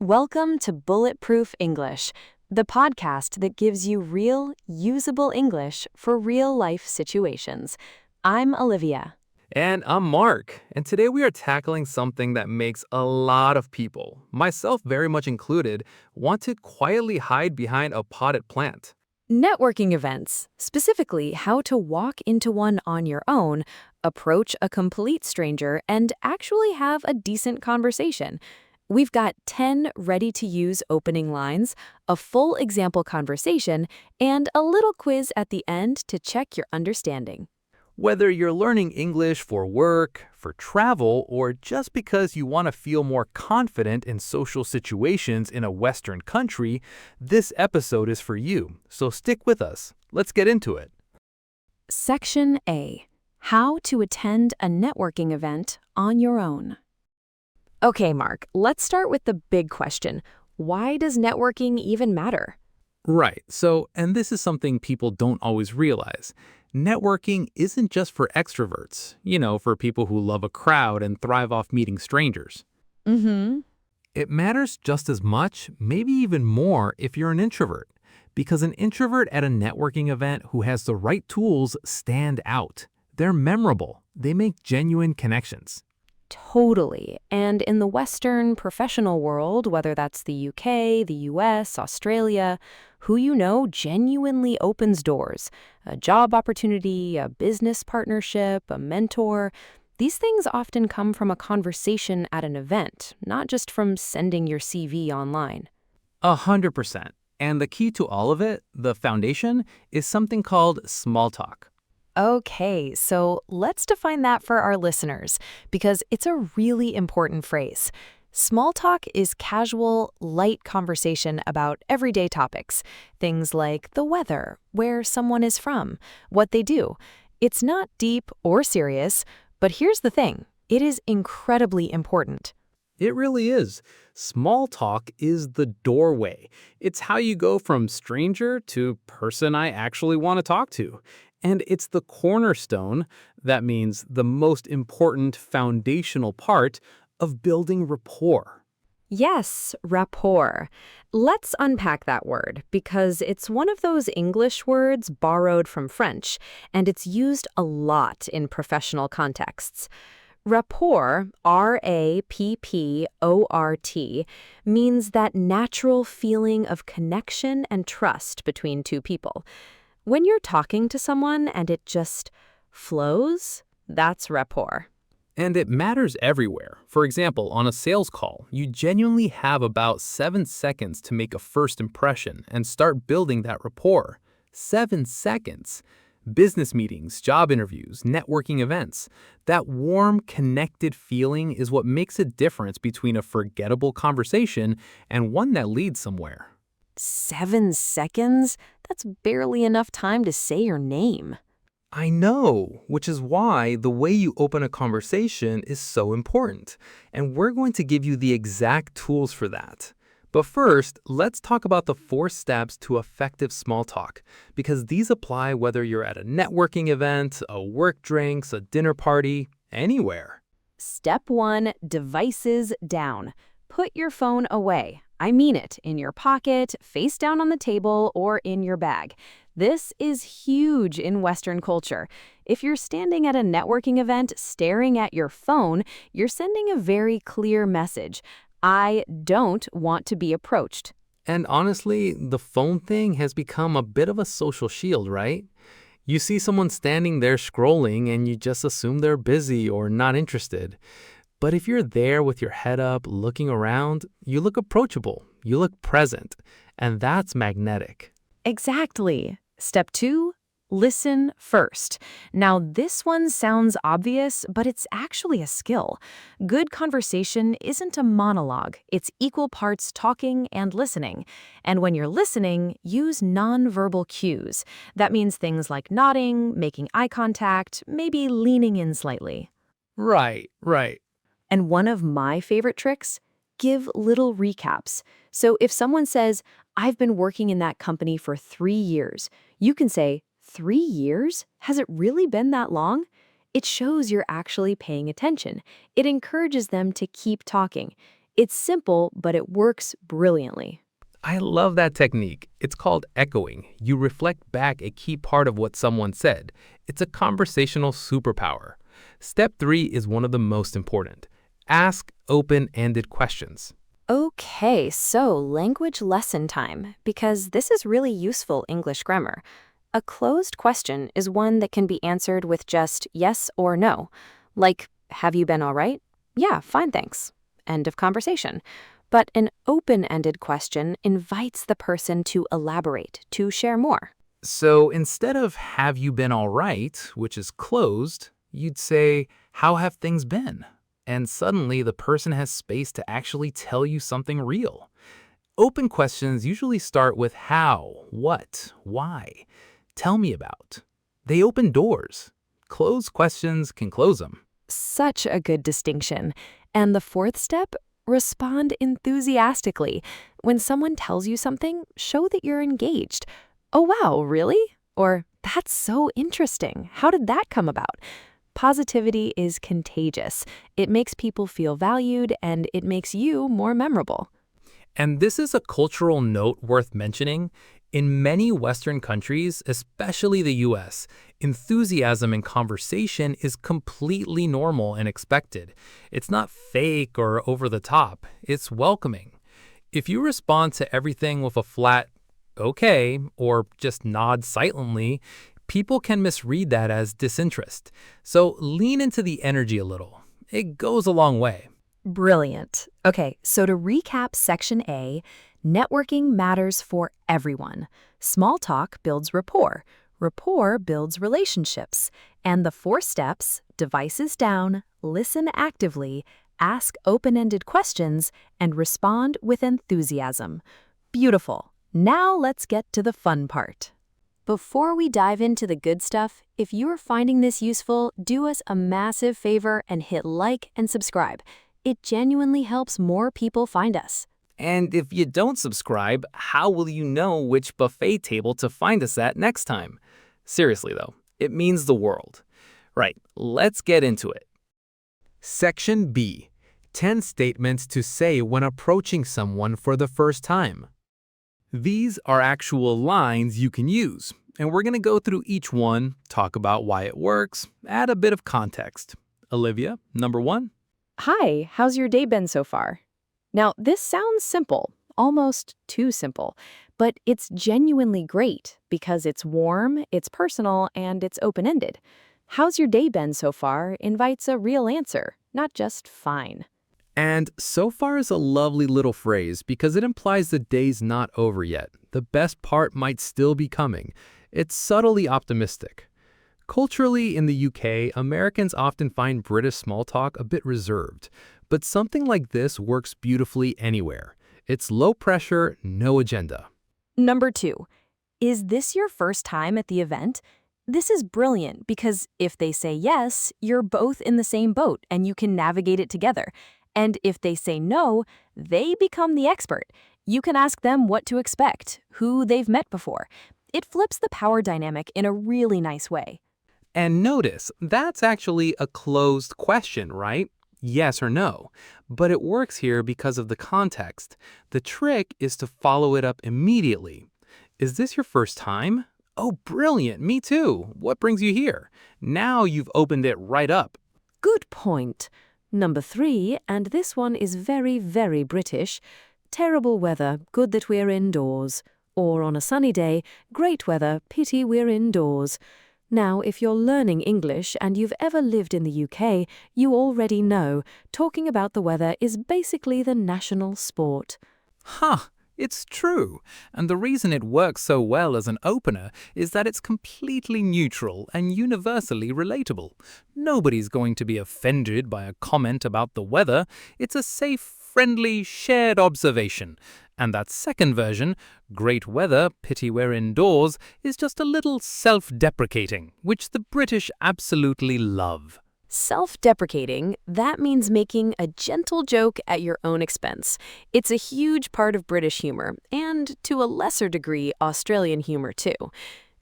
Welcome to Bulletproof English, the podcast that gives you real, usable English for real-life situations. I'm Olivia. And I'm Mark, and today we are tackling something that makes a lot of people, myself very much included, want to quietly hide behind a potted plant. Networking events, specifically how to walk into one on your own, approach a complete stranger, and actually have a decent conversation. We've got 10 ready-to-use opening lines, a full example conversation, and a little quiz at the end to check your understanding. Whether you're learning English for work, for travel, or just because you want to feel more confident in social situations in a Western country, this episode is for you. So stick with us. Let's get into it. Section A. How to attend a networking event on your own. Okay, Mark, let's start with the big question. Why does networking even matter? Right. And this is something people don't always realize. Networking isn't just for extroverts, for people who love a crowd and thrive off meeting strangers. Mm-hmm. It matters just as much, maybe even more, if you're an introvert. Because an introvert at a networking event who has the right tools stand out. They're memorable. They make genuine connections. Totally. And in the Western professional world, whether that's the UK, the US, Australia, who you know genuinely opens doors. A job opportunity, a business partnership, a mentor. These things often come from a conversation at an event, not just from sending your CV online. 100%. And the key to all of it, the foundation, is something called small talk. Okay, so let's define that for our listeners, because it's a really important phrase. Small talk is casual, light conversation about everyday topics, things like the weather, where someone is from, what they do. It's not deep or serious, but here's the thing, it is incredibly important. It really is. Small talk is the doorway. It's how you go from stranger to person I actually want to talk to. And it's the cornerstone, that means the most important foundational part of building rapport. Yes, rapport. Let's unpack that word because it's one of those English words borrowed from French, and it's used a lot in professional contexts. Rapport, R-A-P-P-O-R-T, means that natural feeling of connection and trust between two people. When you're talking to someone and it just flows, that's rapport. And it matters everywhere. For example, on a sales call, you genuinely have about 7 seconds to make a first impression and start building that rapport. 7 seconds. Business meetings, job interviews, networking events. That warm, connected feeling is what makes a difference between a forgettable conversation and one that leads somewhere. 7 seconds? That's barely enough time to say your name. I know, which is why the way you open a conversation is so important. And we're going to give you the exact tools for that. But first, let's talk about the 4 steps to effective small talk, because these apply whether you're at a networking event, a work drinks, a dinner party, anywhere. Step 1, devices down. Put your phone away. I mean it, in your pocket, face down on the table, or in your bag. This is huge in Western culture. If you're standing at a networking event staring at your phone, you're sending a very clear message. I don't want to be approached. And honestly, the phone thing has become a bit of a social shield, right? You see someone standing there scrolling and you just assume they're busy or not interested. But if you're there with your head up, looking around, you look approachable, you look present, and that's magnetic. Exactly. Step 2, listen first. Now, this one sounds obvious, but it's actually a skill. Good conversation isn't a monologue. It's equal parts talking and listening. And when you're listening, use nonverbal cues. That means things like nodding, making eye contact, maybe leaning in slightly. Right. And one of my favorite tricks, give little recaps. So if someone says, I've been working in that company for 3 years, you can say, 3 years? Has it really been that long? It shows you're actually paying attention. It encourages them to keep talking. It's simple, but it works brilliantly. I love that technique. It's called echoing. You reflect back a key part of what someone said. It's a conversational superpower. Step 3 is one of the most important. Ask open-ended questions. Okay, so language lesson time, because this is really useful English grammar. A closed question is one that can be answered with just yes or no. Like, have you been all right? Yeah, fine, thanks. End of conversation. But an open-ended question invites the person to elaborate, to share more. So instead of have you been all right, which is closed, you'd say, how have things been? And suddenly the person has space to actually tell you something real. Open questions usually start with how, what, why, tell me about. They open doors. Closed questions can close them. Such a good distinction. And the fourth step, respond enthusiastically. When someone tells you something, show that you're engaged. Oh, wow, really? Or, that's so interesting. How did that come about? Positivity is contagious. It makes people feel valued, and it makes you more memorable. And this is a cultural note worth mentioning. In many Western countries, especially the US, enthusiasm in conversation is completely normal and expected. It's not fake or over the top. It's welcoming. If you respond to everything with a flat, okay, or just nod silently, people can misread that as disinterest. So lean into the energy a little. It goes a long way. Brilliant. Okay, so to recap Section A, networking matters for everyone. Small talk builds rapport. Rapport builds relationships. And the 4 steps, devices down, listen actively, ask open-ended questions, and respond with enthusiasm. Beautiful. Now let's get to the fun part. Before we dive into the good stuff, if you are finding this useful, do us a massive favor and hit like and subscribe. It genuinely helps more people find us. And if you don't subscribe, how will you know which buffet table to find us at next time? Seriously though, it means the world. Right, let's get into it. Section B. 10 statements to say when approaching someone for the first time. These are actual lines you can use, and we're going to go through each one, talk about why it works, add a bit of context. Olivia, number 1. Hi, how's your day been so far? Now, this sounds simple, almost too simple, but it's genuinely great because it's warm, it's personal, and it's open-ended. How's your day been so far invites a real answer, not just fine. And so far is a lovely little phrase because it implies the day's not over yet. The best part might still be coming. It's subtly optimistic. Culturally, in the UK, Americans often find British small talk a bit reserved, but something like this works beautifully anywhere. It's low pressure, no agenda. Number 2, is this your first time at the event? This is brilliant because if they say yes, you're both in the same boat and you can navigate it together. And if they say no, they become the expert. You can ask them what to expect, who they've met before. It flips the power dynamic in a really nice way. And notice, that's actually a closed question, right? Yes or no. But it works here because of the context. The trick is to follow it up immediately. Is this your first time? Oh, brilliant, me too. What brings you here? Now you've opened it right up. Good point. Number 3, and this one is very, very British. Terrible weather, good that we're indoors. Or on a sunny day, great weather, pity we're indoors. Now, if you're learning English and you've ever lived in the UK, you already know talking about the weather is basically the national sport. Huh, it's true. And the reason it works so well as an opener is that it's completely neutral and universally relatable. Nobody's going to be offended by a comment about the weather. It's a safe, friendly, shared observation. And that second version, great weather, pity we're indoors, is just a little self-deprecating, which the British absolutely love. Self-deprecating, that means making a gentle joke at your own expense. It's a huge part of British humor, and to a lesser degree, Australian humor too.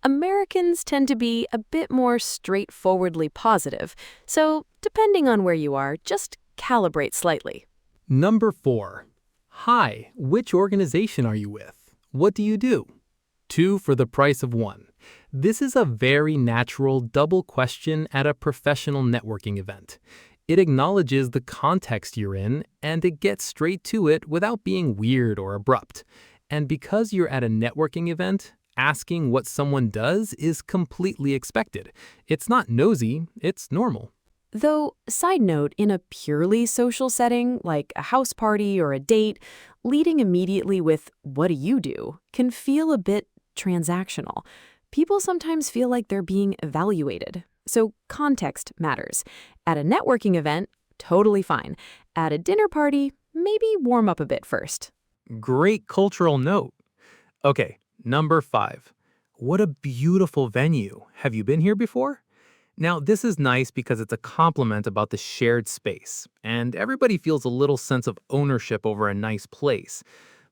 Americans tend to be a bit more straightforwardly positive, so depending on where you are, just calibrate slightly. Number 4. Hi, which organization are you with? What do you do? 2 for the price of 1. This is a very natural double question at a professional networking event. It acknowledges the context you're in, and it gets straight to it without being weird or abrupt. And because you're at a networking event, asking what someone does is completely expected. It's not nosy, it's normal. Though, side note, in a purely social setting, like a house party or a date, leading immediately with, "What do you do?" can feel a bit transactional. People sometimes feel like they're being evaluated. So context matters. At a networking event, totally fine. At a dinner party, maybe warm up a bit first. Great cultural note. Okay, number 5. What a beautiful venue. Have you been here before? Now, this is nice because it's a compliment about the shared space, and everybody feels a little sense of ownership over a nice place.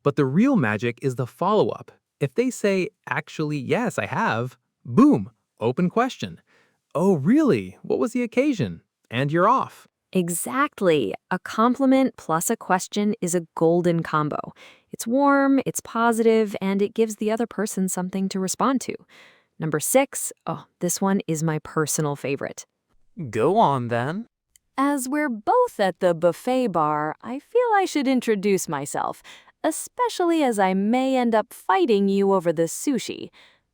But the real magic is the follow-up. If they say, actually, yes, I have, boom, open question. Oh, really? What was the occasion? And you're off. Exactly. A compliment plus a question is a golden combo. It's warm, it's positive, and it gives the other person something to respond to. Number 6, oh, this one is my personal favorite. Go on then. As we're both at the buffet bar, I feel I should introduce myself, especially as I may end up fighting you over the sushi.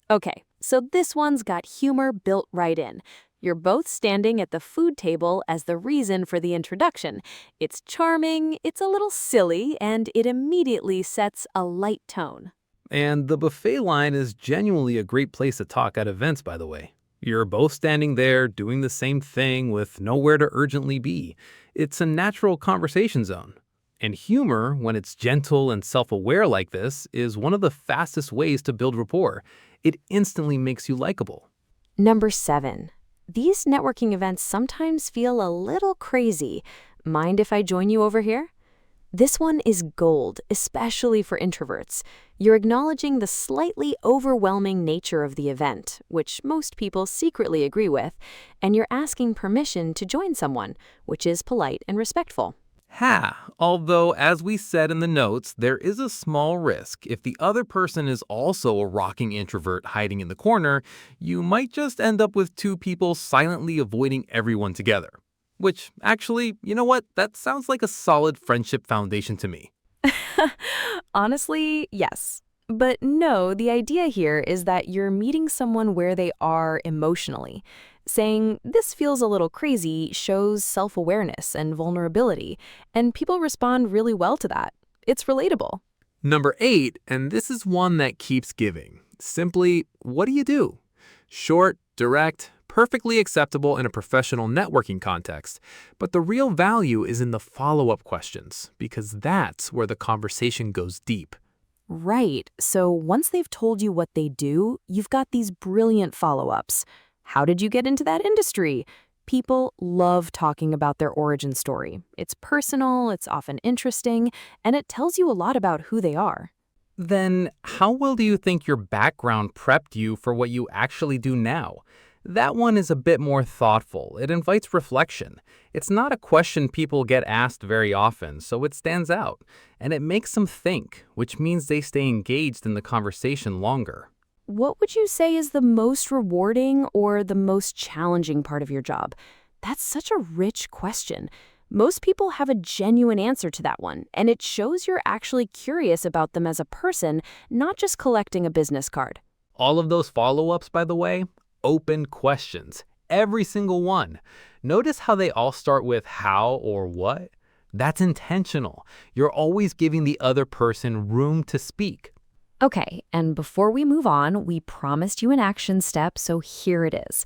Okay, so this one's got humor built right in. You're both standing at the food table as the reason for the introduction. It's charming, it's a little silly, and it immediately sets a light tone. And the buffet line is genuinely a great place to talk at events, by the way. You're both standing there doing the same thing with nowhere to urgently be. It's a natural conversation zone. And humor, when it's gentle and self-aware like this, is one of the fastest ways to build rapport. It instantly makes you likable. Number 7. These networking events sometimes feel a little crazy. Mind if I join you over here? This one is gold, especially for introverts. You're acknowledging the slightly overwhelming nature of the event, which most people secretly agree with, and you're asking permission to join someone, which is polite and respectful. Although, as we said in the notes, there is a small risk. If the other person is also a rocking introvert hiding in the corner, you might just end up with 2 people silently avoiding everyone together. Which, actually, you know what? That sounds like a solid friendship foundation to me. Honestly, yes. But no, the idea here is that you're meeting someone where they are emotionally. Saying, "This feels a little crazy," shows self-awareness and vulnerability, and people respond really well to that. It's relatable. Number 8, and this is one that keeps giving. Simply, what do you do? Short, direct, perfectly acceptable in a professional networking context. But the real value is in the follow-up questions, because that's where the conversation goes deep. Right. So once they've told you what they do, you've got these brilliant follow-ups. How did you get into that industry? People love talking about their origin story. It's personal, it's often interesting, and it tells you a lot about who they are. Then, how well do you think your background prepped you for what you actually do now? That one is a bit more thoughtful. It invites reflection. It's not a question people get asked very often, so it stands out. And it makes them think, which means they stay engaged in the conversation longer. What would you say is the most rewarding or the most challenging part of your job? That's such a rich question. Most people have a genuine answer to that one, and it shows you're actually curious about them as a person, not just collecting a business card. All of those follow-ups, by the way, open questions. Every single one. Notice how they all start with how or what? That's intentional. You're always giving the other person room to speak. Okay, and before we move on, we promised you an action step, so here it is.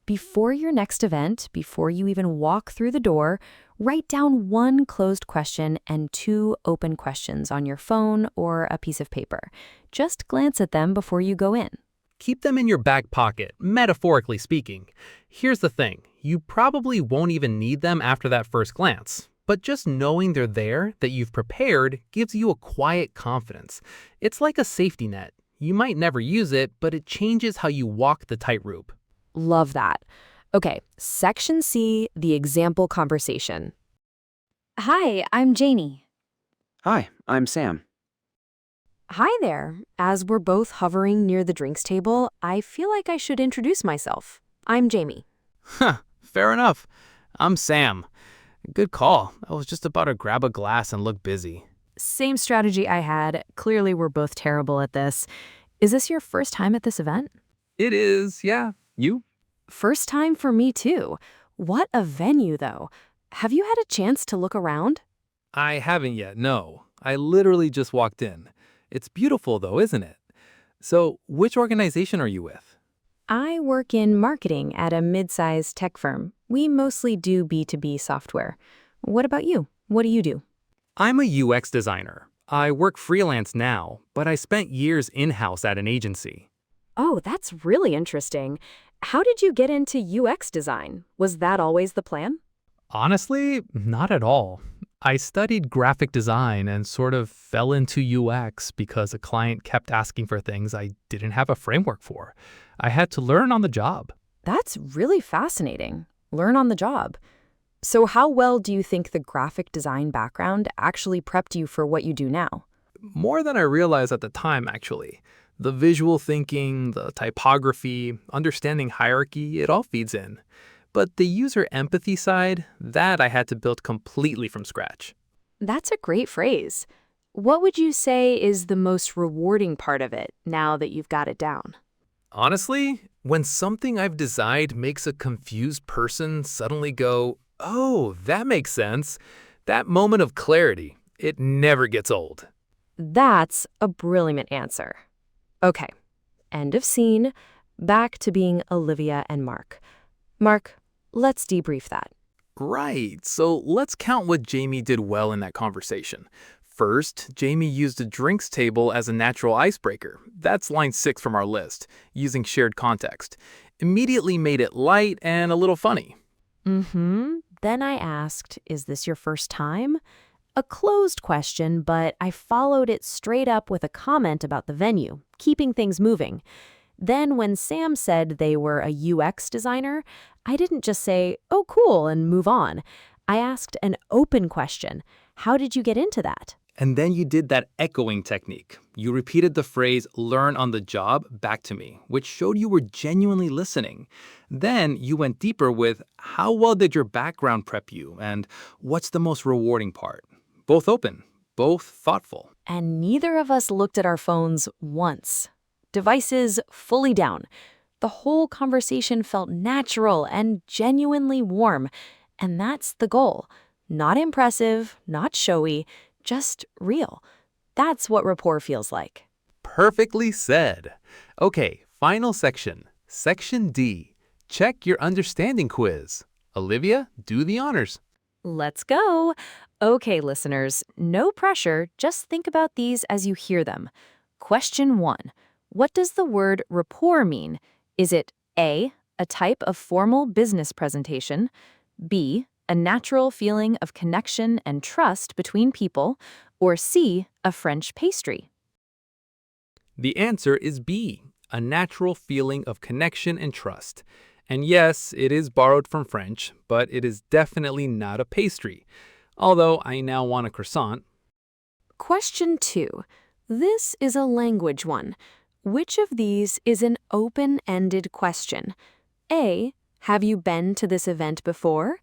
Before your next event, before you even walk through the door, write down 1 closed question and 2 open questions on your phone or a piece of paper. Just glance at them before you go in. Keep them in your back pocket, metaphorically speaking. Here's the thing, you probably won't even need them after that first glance. But just knowing they're there, that you've prepared, gives you a quiet confidence. It's like a safety net. You might never use it, but it changes how you walk the tightrope. Love that. Okay, Section C, the example conversation. Hi, I'm Janie. Hi, I'm Sam. Hi there. As we're both hovering near the drinks table, I feel like I should introduce myself. I'm Jamie. Huh, fair enough. I'm Sam. Good call. I was just about to grab a glass and look busy. Same strategy I had. Clearly, we're both terrible at this. Is this your first time at this event? It is, yeah. You? First time for me, too. What a venue, though. Have you had a chance to look around? I haven't yet, no. I literally just walked in. It's beautiful, though, isn't it? So, which organization are you with? I work in marketing at a mid-sized tech firm. We mostly do B2B software. What about you? What do you do? I'm a UX designer. I work freelance now, but I spent years in-house at an agency. Oh, that's really interesting. How did you get into UX design? Was that always the plan? Honestly, not at all. I studied graphic design and sort of fell into UX because a client kept asking for things I didn't have a framework for. I had to learn on the job. That's really fascinating. Learn on the job. So how well do you think the graphic design background actually prepped you for what you do now? More than I realized at the time, actually. The visual thinking, the typography, understanding hierarchy, it all feeds in. But the user empathy side, that I had to build completely from scratch. That's a great phrase. What would you say is the most rewarding part of it now that you've got it down? Honestly, when something I've designed makes a confused person suddenly go, oh, that makes sense, that moment of clarity, it never gets old. That's a brilliant answer. Okay, end of scene. Back to being Olivia and Marc. Marc, let's debrief that. Right, so let's count what Jamie did well in that conversation. First, Jamie used a drinks table as a natural icebreaker. That's line 6 from our list, using shared context. Immediately made it light and a little funny. Then I asked, is this your first time? A closed question, but I followed it straight up with a comment about the venue, keeping things moving. Then when Sam said they were a UX designer, I didn't just say, oh, cool, and move on. I asked an open question. How did you get into that? And then you did that echoing technique. You repeated the phrase, learn on the job, back to me, which showed you were genuinely listening. Then you went deeper with, how well did your background prep you, and what's the most rewarding part? Both open, both thoughtful. And neither of us looked at our phones once. Devices fully down. The whole conversation felt natural and genuinely warm. And that's the goal. Not impressive, not showy, just real. That's what rapport feels like. Perfectly said. Okay, final section. Section D. Check your understanding quiz. Olivia, do the honors. Let's go. Okay, listeners, no pressure. Just think about these as you hear them. Question 1. What does the word rapport mean? Is it A, a type of formal business presentation, B, a natural feeling of connection and trust between people, or C, a French pastry? The answer is B, a natural feeling of connection and trust. And yes, it is borrowed from French, but it is definitely not a pastry. Although I now want a croissant. Question 2. This is a language one. Which of these is an open-ended question? A, have you been to this event before?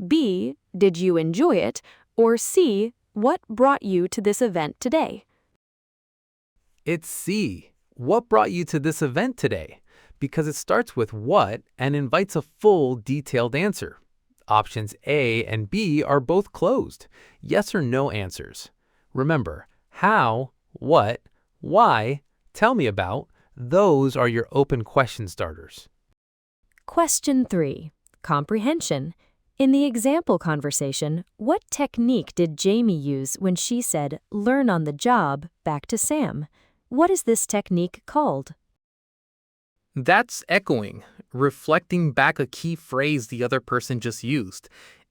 B, did you enjoy it? Or C, what brought you to this event today? It's C. What brought you to this event today? Because it starts with what and invites a full, detailed answer. Options A and B are both closed, yes or no answers. Remember, how, what, why, tell me about, those are your open question starters. Question 3. Comprehension. In the example conversation, what technique did Jamie use when she said, learn on the job, back to Sam? What is this technique called? That's echoing, reflecting back a key phrase the other person just used.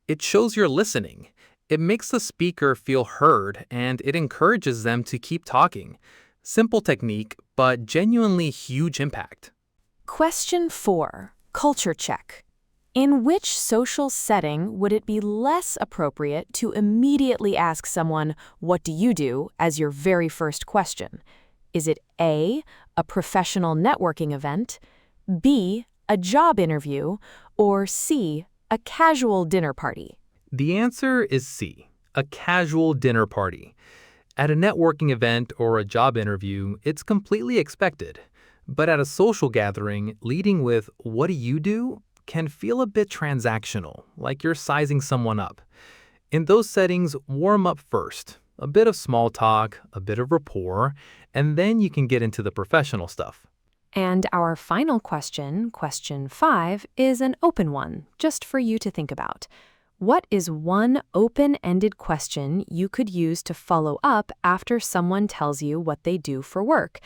It shows you're listening. It makes the speaker feel heard, and it encourages them to keep talking. Simple technique, but genuinely huge impact. Question 4. Culture check. In which social setting would it be less appropriate to immediately ask someone, "What do you do?" as your very first question? Is it A, a professional networking event, B, a job interview, or C, a casual dinner party? The answer is C, a casual dinner party. At a networking event or a job interview, it's completely expected. But at a social gathering, leading with "what do you do?" can feel a bit transactional, like you're sizing someone up. In those settings, warm up first. A bit of small talk, a bit of rapport, and then you can get into the professional stuff. And our final question, question 5, is an open one, just for you to think about. What is one open-ended question you could use to follow up after someone tells you what they do for work?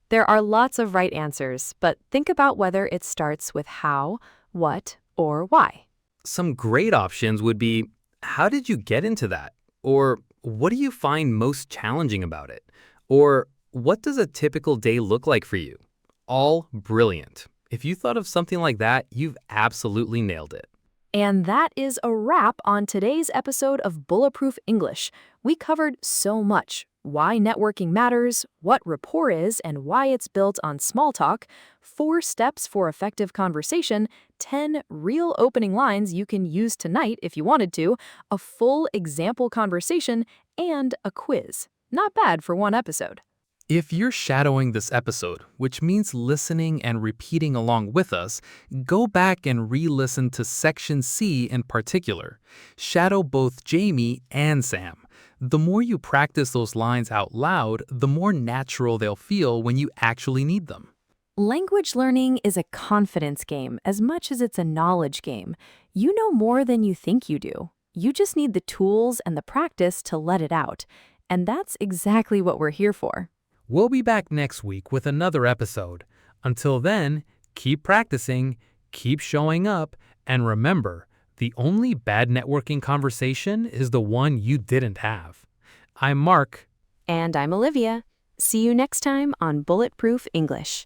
There are lots of right answers, but think about whether it starts with how, what, or why. Some great options would be, how did you get into that? Or what do you find most challenging about it? Or what does a typical day look like for you? All brilliant. If you thought of something like that, you've absolutely nailed it. And that is a wrap on today's episode of Bulletproof English. We covered so much: why networking matters, what rapport is, and why it's built on small talk, 4 steps for effective conversation, 10 real opening lines you can use tonight if you wanted to, a full example conversation, and a quiz. Not bad for one episode. If you're shadowing this episode, which means listening and repeating along with us, go back and re-listen to Section C in particular. Shadow both Jamie and Sam. The more you practice those lines out loud, the more natural they'll feel when you actually need them. Language learning is a confidence game as much as it's a knowledge game. You know more than you think you do. You just need the tools and the practice to let it out. And that's exactly what we're here for. We'll be back next week with another episode. Until then, keep practicing, keep showing up, and remember, the only bad networking conversation is the one you didn't have. I'm Mark. And I'm Olivia. See you next time on Bulletproof English.